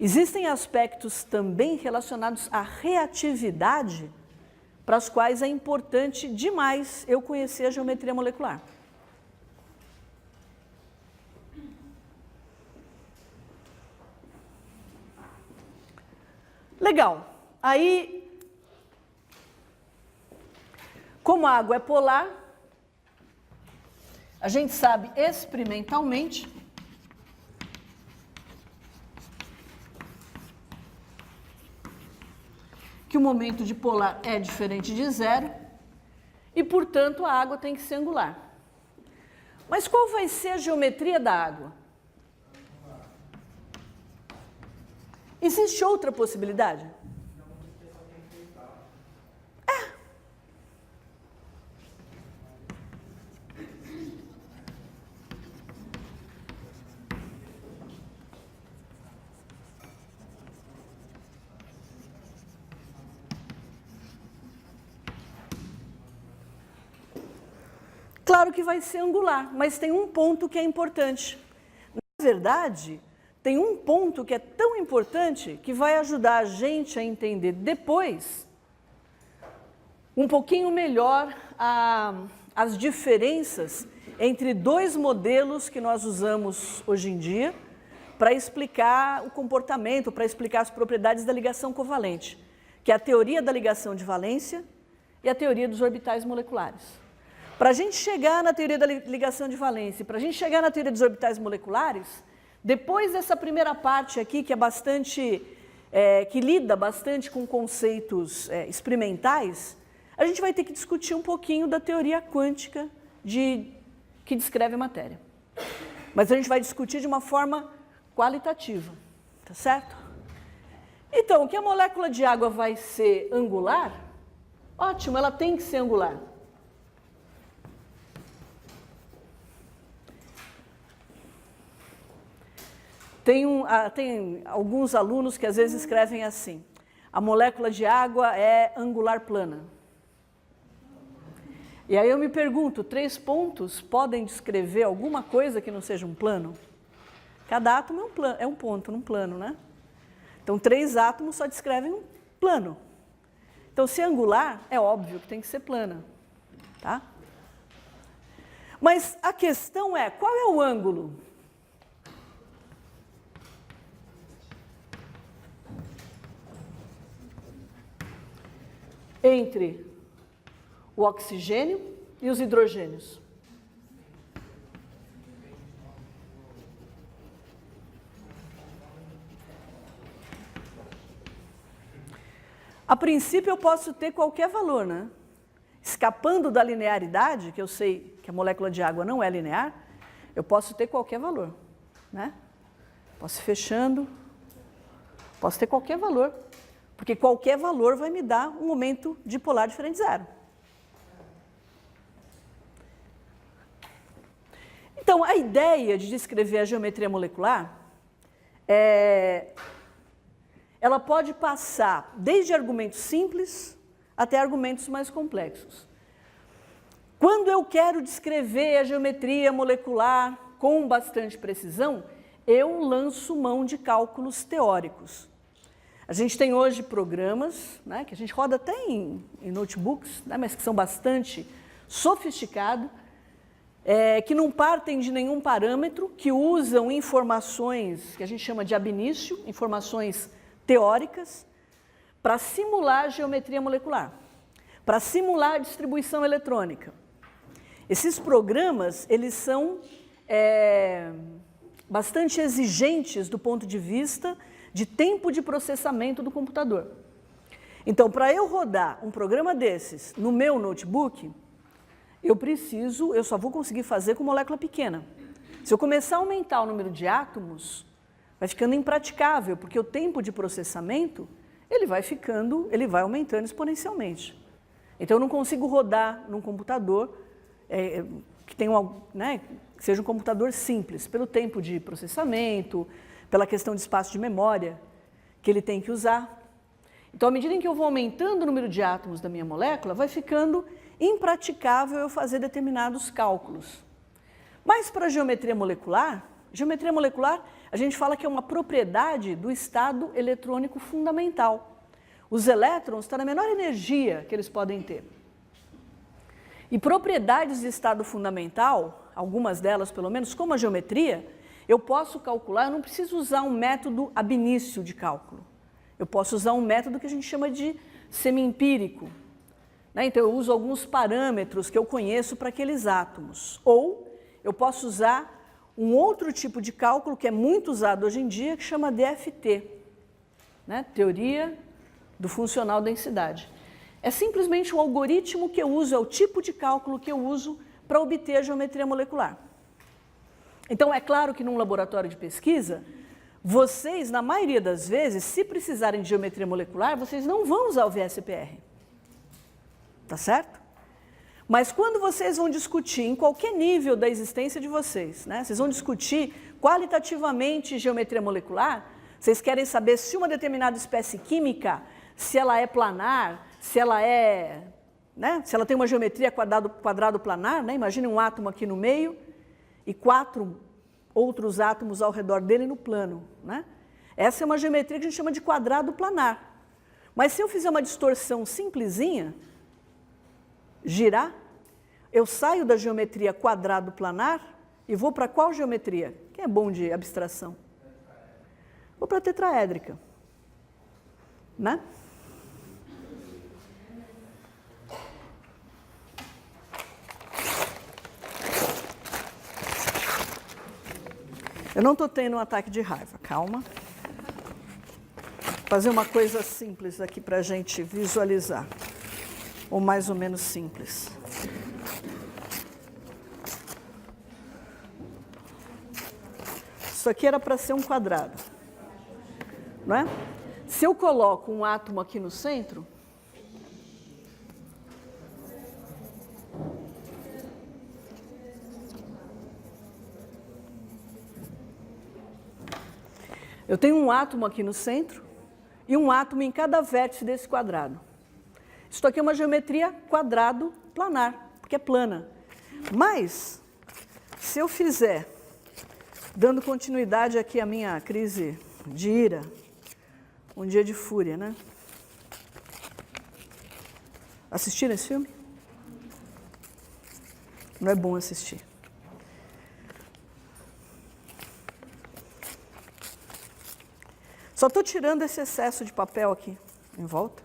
Existem aspectos também relacionados à reatividade, para os quais é importante demais eu conhecer a geometria molecular. Legal. Aí, como a água é polar, a gente sabe experimentalmente que o momento dipolar é diferente de zero e, portanto, a água tem que ser angular. Mas qual vai ser a geometria da água? Existe outra possibilidade? Claro que vai ser angular, mas tem um ponto que é importante. Na verdade, tem um ponto que é tão importante que vai ajudar a gente a entender depois um pouquinho melhor as diferenças entre dois modelos que nós usamos hoje em dia para explicar o comportamento, para explicar as propriedades da ligação covalente, que é a teoria da ligação de valência e a teoria dos orbitais moleculares. Para a gente chegar na teoria da ligação de valência, para a gente chegar na teoria dos orbitais moleculares, depois dessa primeira parte aqui, que é bastante, que lida bastante com conceitos experimentais, a gente vai ter que discutir um pouquinho da teoria quântica que descreve a matéria. Mas a gente vai discutir de uma forma qualitativa, tá certo? Então, que a molécula de água vai ser angular? Ótimo, ela tem que ser angular. Tem alguns alunos que às vezes escrevem assim: a molécula de água é angular plana. E aí eu me pergunto, 3 pontos podem descrever alguma coisa que não seja um plano? Cada átomo é um ponto num plano, né? Então 3 átomos só descrevem um plano. Então, se é angular, é óbvio que tem que ser plana, tá? Mas a questão é, qual é o ângulo? Entre o oxigênio e os hidrogênios. A princípio eu posso ter qualquer valor, né? Escapando da linearidade, que eu sei que a molécula de água não é linear, eu posso ter qualquer valor, né? Posso ir fechando, posso ter qualquer valor. Porque qualquer valor vai me dar um momento dipolar diferente de zero. Então, a ideia de descrever a geometria molecular, ela pode passar desde argumentos simples até argumentos mais complexos. Quando eu quero descrever a geometria molecular com bastante precisão, eu lanço mão de cálculos teóricos. A gente tem hoje programas, né, que a gente roda até em notebooks, né, mas que são bastante sofisticados, que não partem de nenhum parâmetro, que usam informações que a gente chama de ab initio, informações teóricas, para simular a geometria molecular, para simular a distribuição eletrônica. Esses programas, eles são bastante exigentes do ponto de vista de tempo de processamento do computador. Então, para eu rodar um programa desses no meu notebook, eu só vou conseguir fazer com molécula pequena. Se eu começar a aumentar o número de átomos, vai ficando impraticável, porque o tempo de processamento, ele vai aumentando exponencialmente. Então, eu não consigo rodar num computador que seja um computador simples, pelo tempo de processamento, pela questão de espaço de memória que ele tem que usar. Então, à medida em que eu vou aumentando o número de átomos da minha molécula, vai ficando impraticável eu fazer determinados cálculos. Mas para a geometria molecular, a gente fala que é uma propriedade do estado eletrônico fundamental. Os elétrons estão na menor energia que eles podem ter. E propriedades de estado fundamental, algumas delas pelo menos, como a geometria, eu posso calcular, eu não preciso usar um método ab initio de cálculo. Eu posso usar um método que a gente chama de semi-empírico. Então, eu uso alguns parâmetros que eu conheço para aqueles átomos. Ou eu posso usar um outro tipo de cálculo que é muito usado hoje em dia, que chama DFT, Teoria do Funcional Densidade. É simplesmente um algoritmo que eu uso, é o tipo de cálculo que eu uso para obter a geometria molecular. Então, é claro que num laboratório de pesquisa, vocês, na maioria das vezes, se precisarem de geometria molecular, vocês não vão usar o VSPR. Tá certo? Mas quando vocês vão discutir, em qualquer nível da existência de vocês, vocês vão discutir qualitativamente geometria molecular, vocês querem saber se uma determinada espécie química, se ela é planar, se ela é, se ela tem uma geometria quadrado planar, imagine um átomo aqui no meio e 4 outros átomos ao redor dele no plano. Essa é uma geometria que a gente chama de quadrado planar. Mas se eu fizer uma distorção simplesinha, girar, eu saio da geometria quadrado planar e vou para qual geometria? Quem é bom de abstração? Vou para a tetraédrica. Eu não estou tendo um ataque de raiva, calma. Vou fazer uma coisa simples aqui para a gente visualizar. Ou mais ou menos simples. Isso aqui era para ser um quadrado, não é? Se eu coloco um átomo aqui no centro, eu tenho um átomo aqui no centro e um átomo em cada vértice desse quadrado. Isso aqui é uma geometria quadrado planar, porque é plana. Mas, se eu fizer, dando continuidade aqui à minha crise de ira, um dia de fúria, Assistiram esse filme? Não é bom assistir. Só estou tirando esse excesso de papel aqui em volta.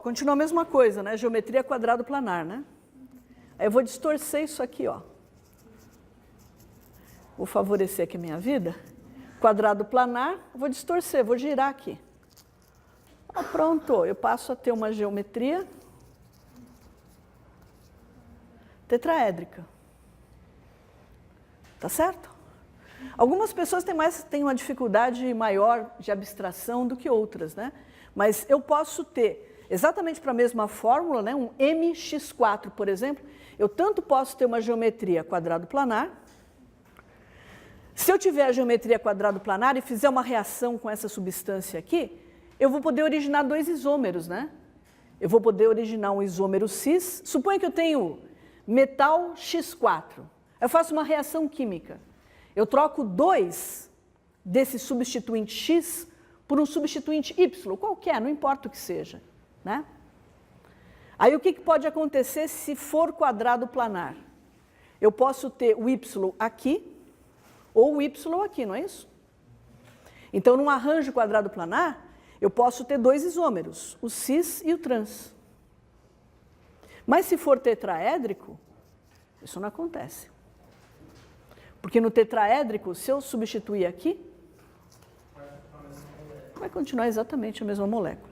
Continua a mesma coisa, Geometria quadrado planar, Aí eu vou distorcer isso aqui, Vou favorecer aqui a minha vida. Quadrado planar, vou distorcer, vou girar aqui. Pronto, eu passo a ter uma geometria tetraédrica. Tá certo? Algumas pessoas têm uma dificuldade maior de abstração do que outras, Mas eu posso ter, exatamente para a mesma fórmula, um mx4, por exemplo, eu tanto posso ter uma geometria quadrado planar. Se eu tiver a geometria quadrado planar e fizer uma reação com essa substância aqui, eu vou poder originar 2 isômeros, Eu vou poder originar um isômero cis. Suponha que eu tenho metal X4. Eu faço uma reação química. Eu troco 2 desse substituinte X por um substituinte Y, qualquer, não importa o que seja. Aí o que pode acontecer se for quadrado planar? Eu posso ter o Y aqui ou o Y aqui, não é isso? Então, num arranjo quadrado planar, eu posso ter 2 isômeros, o cis e o trans. Mas se for tetraédrico, isso não acontece. Porque no tetraédrico, se eu substituir aqui, vai continuar exatamente a mesma molécula.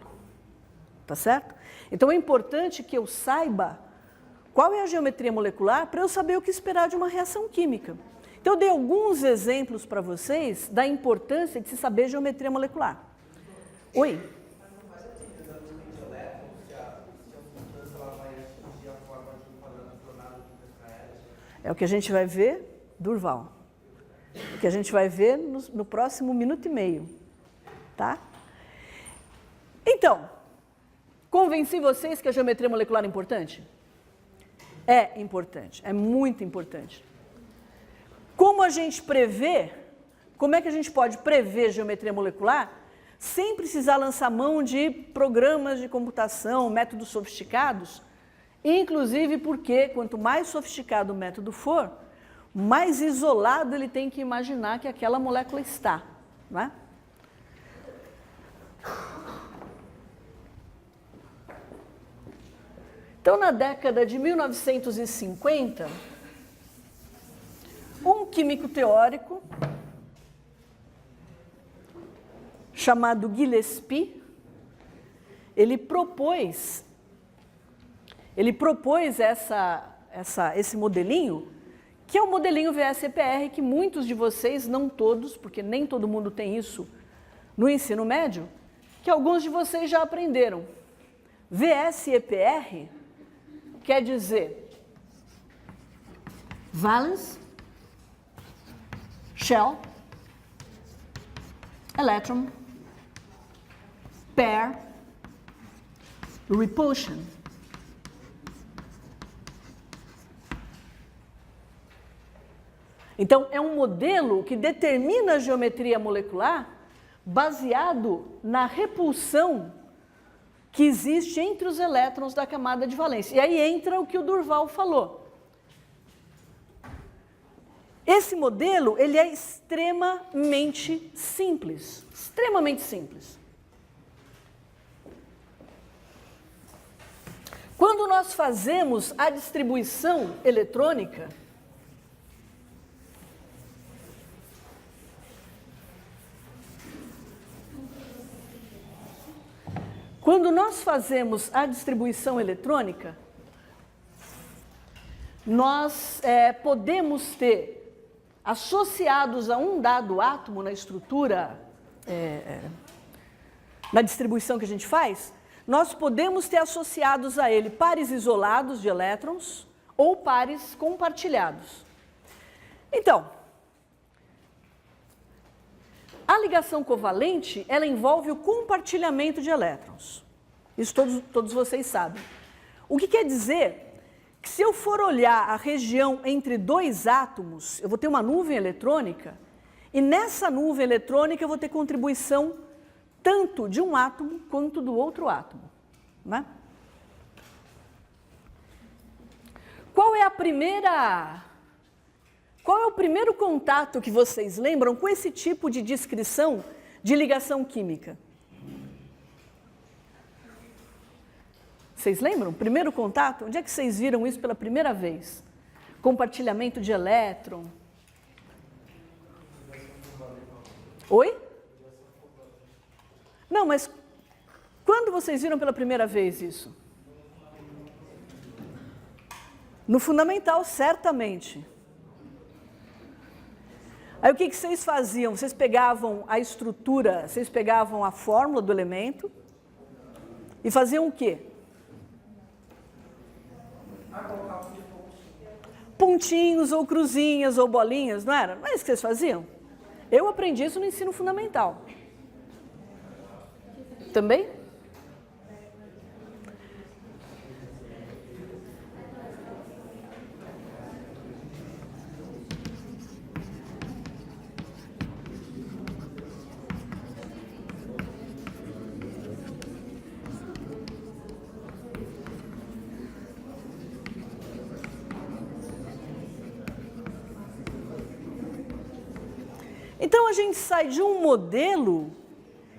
Tá certo? Então é importante que eu saiba qual é a geometria molecular para eu saber o que esperar de uma reação química. Então eu dei alguns exemplos para vocês da importância de se saber geometria molecular. Oi? É o que a gente vai ver, Durval. O que a gente vai ver no próximo minuto e meio. Tá? Então, Convenci vocês que a geometria molecular é importante? É importante, é muito importante. Como a gente prevê, como é que a gente pode prever geometria molecular sem precisar lançar mão de programas de computação, métodos sofisticados? Inclusive porque quanto mais sofisticado o método for, mais isolado ele tem que imaginar que aquela molécula está, não é? Então, na década de 1950, um químico teórico chamado Gillespie, ele propôs esse modelinho, que é o modelinho VS-EPR, que muitos de vocês, não todos, porque nem todo mundo tem isso no ensino médio, que alguns de vocês já aprenderam. VS-EPR quer dizer valence, shell, electron, pair, repulsion. Então, é um modelo que determina a geometria molecular baseado na repulsão que existe entre os elétrons da camada de valência. E aí entra o que o Durval falou. Esse modelo, ele é extremamente simples. Extremamente simples. Quando nós fazemos a distribuição eletrônica, nós podemos ter, associados a um dado átomo na estrutura, na distribuição que a gente faz, nós podemos ter associados a ele pares isolados de elétrons ou pares compartilhados. Então, a ligação covalente, ela envolve o compartilhamento de elétrons. Isso todos vocês sabem. O que quer dizer que se eu for olhar a região entre dois átomos, eu vou ter uma nuvem eletrônica, e nessa nuvem eletrônica eu vou ter contribuição tanto de um átomo quanto do outro átomo, né? Qual é o primeiro contato que vocês lembram com esse tipo de descrição de ligação química? Vocês lembram? Primeiro contato? Onde é que vocês viram isso pela primeira vez? Compartilhamento de elétron. Oi? Não, mas quando vocês viram pela primeira vez isso? No fundamental, certamente. Aí o que vocês faziam? Vocês pegavam a estrutura, vocês pegavam a fórmula do elemento e faziam o quê? Pontinhos ou cruzinhas ou bolinhas, não era? Não é isso que vocês faziam? Eu aprendi isso no ensino fundamental. Também? Então, a gente sai de um modelo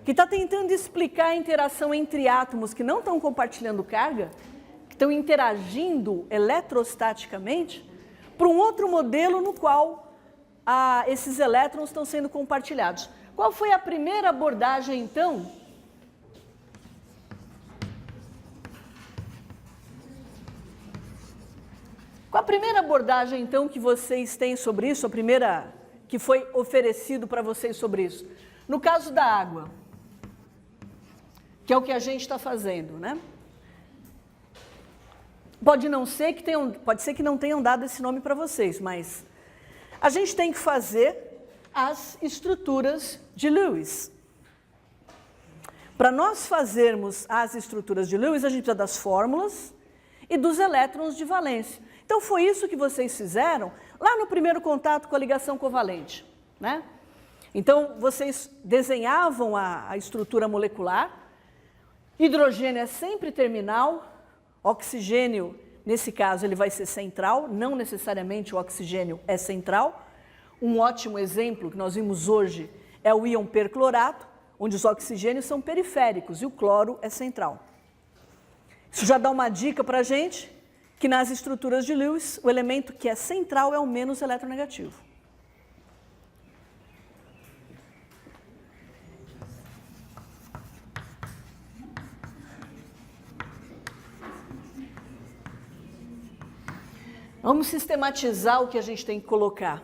que está tentando explicar a interação entre átomos que não estão compartilhando carga, que estão interagindo eletrostaticamente, para um outro modelo no qual esses elétrons estão sendo compartilhados. Qual foi a primeira abordagem, então? Qual a primeira abordagem, então, que vocês têm sobre isso, a primeira que foi oferecido para vocês sobre isso? No caso da água, que é o que a gente está fazendo, né? Pode ser que não tenham dado esse nome para vocês, mas a gente tem que fazer as estruturas de Lewis. Para nós fazermos as estruturas de Lewis, a gente precisa das fórmulas e dos elétrons de valência. Então, foi isso que vocês fizeram lá no primeiro contato com a ligação covalente, né? Então, vocês desenhavam a estrutura molecular. Hidrogênio é sempre terminal, oxigênio, nesse caso, ele vai ser central, não necessariamente o oxigênio é central. Um ótimo exemplo que nós vimos hoje é o íon perclorato, onde os oxigênios são periféricos e o cloro é central. Isso já dá uma dica para a gente que nas estruturas de Lewis, o elemento que é central é o menos eletronegativo. Vamos sistematizar o que a gente tem que colocar.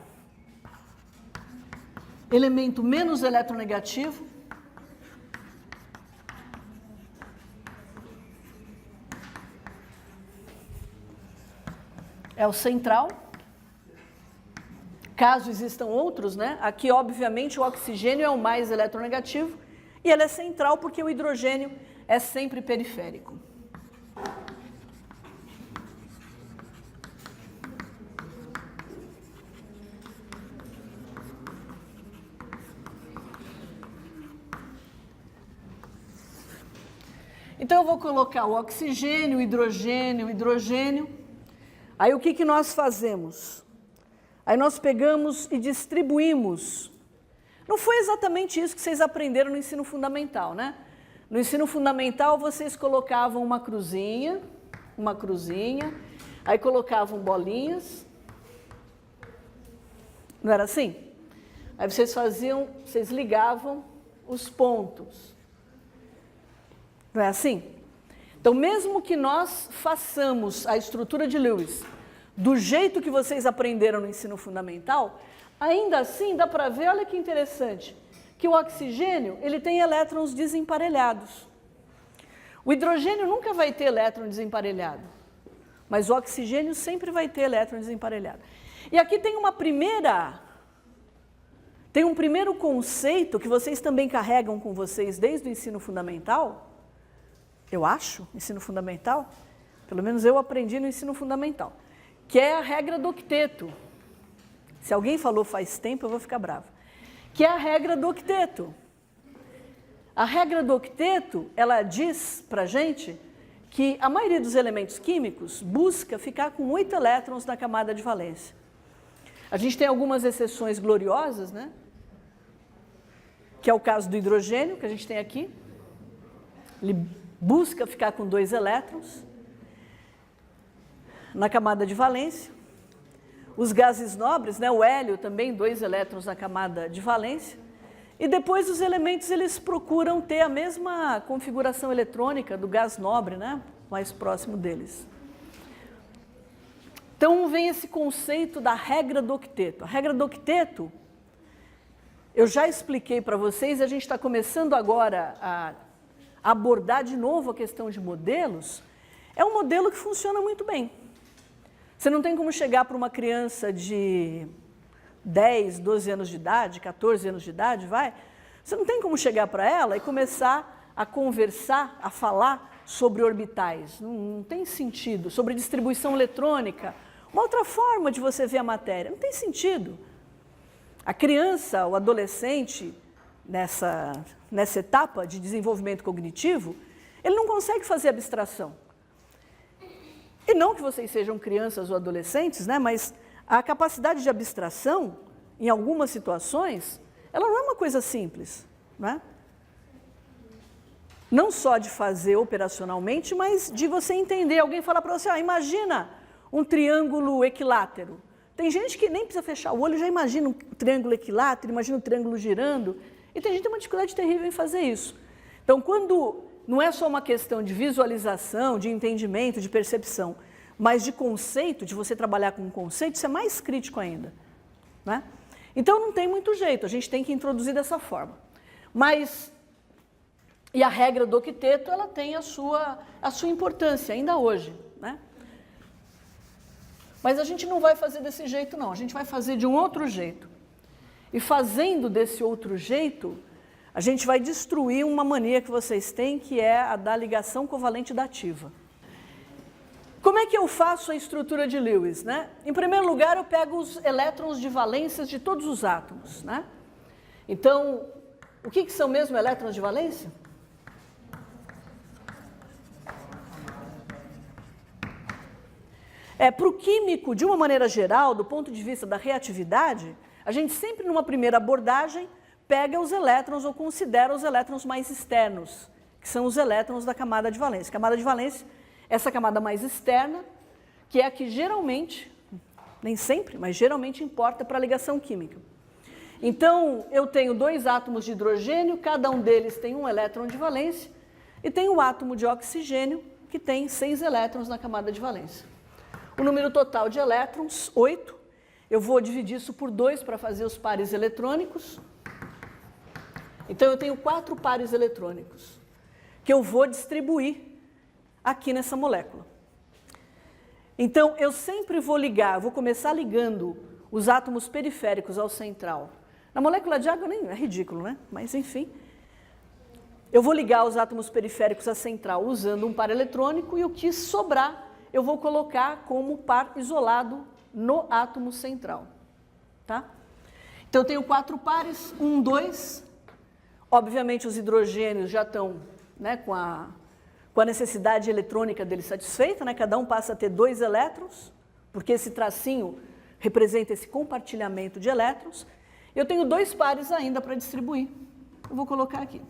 Elemento menos eletronegativo. É o central. Caso existam outros, né? Aqui, obviamente, o oxigênio é o mais eletronegativo e ele é central porque o hidrogênio é sempre periférico. Então, eu vou colocar o oxigênio, o hidrogênio, o hidrogênio. Aí, o que nós fazemos? Aí, nós pegamos e distribuímos. Não foi exatamente isso que vocês aprenderam no ensino fundamental, né? No ensino fundamental, vocês colocavam uma cruzinha, aí colocavam bolinhas. Não era assim? Aí, vocês ligavam os pontos. Não é assim? Então, mesmo que nós façamos a estrutura de Lewis do jeito que vocês aprenderam no ensino fundamental, ainda assim dá para ver, olha que interessante, que o oxigênio ele tem elétrons desemparelhados. O hidrogênio nunca vai ter elétron desemparelhado, mas o oxigênio sempre vai ter elétron desemparelhado. E aqui tem um primeiro conceito que vocês também carregam com vocês desde o ensino fundamental. Eu acho, ensino fundamental, pelo menos eu aprendi no ensino fundamental, que é a regra do octeto. Se alguém falou faz tempo, eu vou ficar brava. Que é a regra do octeto. A regra do octeto, ela diz para a gente que a maioria dos elementos químicos busca ficar com 8 elétrons na camada de valência. A gente tem algumas exceções gloriosas, né? Que é o caso do hidrogênio, que a gente tem aqui. Ele busca ficar com 2 elétrons na camada de valência. Os gases nobres, né, o hélio também, 2 elétrons na camada de valência. E depois os elementos eles procuram ter a mesma configuração eletrônica do gás nobre, né, mais próximo deles. Então vem esse conceito da regra do octeto. A regra do octeto, eu já expliquei para vocês, a gente está começando agora a abordar de novo a questão de modelos. É um modelo que funciona muito bem. Você não tem como chegar para uma criança de 10, 12 anos de idade, 14 anos de idade, você não tem como chegar para ela e começar a conversar, a falar sobre orbitais. Não tem sentido. Sobre distribuição eletrônica, uma outra forma de você ver a matéria. Não tem sentido. A criança, o adolescente, nessa etapa de desenvolvimento cognitivo, ele não consegue fazer abstração. E não que vocês sejam crianças ou adolescentes, né, mas a capacidade de abstração, em algumas situações, ela não é uma coisa simples, né? Não só de fazer operacionalmente, mas de você entender. Alguém fala para você, imagina um triângulo equilátero. Tem gente que nem precisa fechar o olho, já imagina um triângulo equilátero, imagina um triângulo girando. E tem gente que tem uma dificuldade terrível em fazer isso. Então, quando não é só uma questão de visualização, de entendimento, de percepção, mas de conceito, de você trabalhar com um conceito, isso é mais crítico ainda, né? Então, não tem muito jeito, a gente tem que introduzir dessa forma. E a regra do octeto, ela tem a sua importância, ainda hoje, né? Mas a gente não vai fazer desse jeito, não. A gente vai fazer de um outro jeito. E fazendo desse outro jeito, a gente vai destruir uma mania que vocês têm, que é a da ligação covalente dativa. Como é que eu faço a estrutura de Lewis, né? Em primeiro lugar, eu pego os elétrons de valências de todos os átomos, né? Então, o que são mesmo elétrons de valência? Para o químico, de uma maneira geral, do ponto de vista da reatividade, a gente sempre, numa primeira abordagem, pega os elétrons ou considera os elétrons mais externos, que são os elétrons da camada de valência. Camada de valência, essa camada mais externa, que é a que geralmente, nem sempre, mas geralmente importa para a ligação química. Então, eu tenho 2 átomos de hidrogênio, cada um deles tem um elétron de valência, e tem o átomo de oxigênio, que tem 6 elétrons na camada de valência. O número total de elétrons, 8. Eu vou dividir isso por 2 para fazer os pares eletrônicos. Então, eu tenho 4 pares eletrônicos, que eu vou distribuir aqui nessa molécula. Então, eu sempre vou ligar, vou começar ligando os átomos periféricos ao central. Na molécula de água nem é ridículo, né? Mas, enfim, eu vou ligar os átomos periféricos à central usando um par eletrônico e o que sobrar eu vou colocar como par isolado no átomo central, tá? Então, eu tenho 4 pares, 1, 2. Obviamente, os hidrogênios já estão, né, com a necessidade eletrônica dele satisfeita, né? Cada um passa a ter 2 elétrons, porque esse tracinho representa esse compartilhamento de elétrons. Eu tenho 2 pares ainda para distribuir. Eu vou colocar aqui.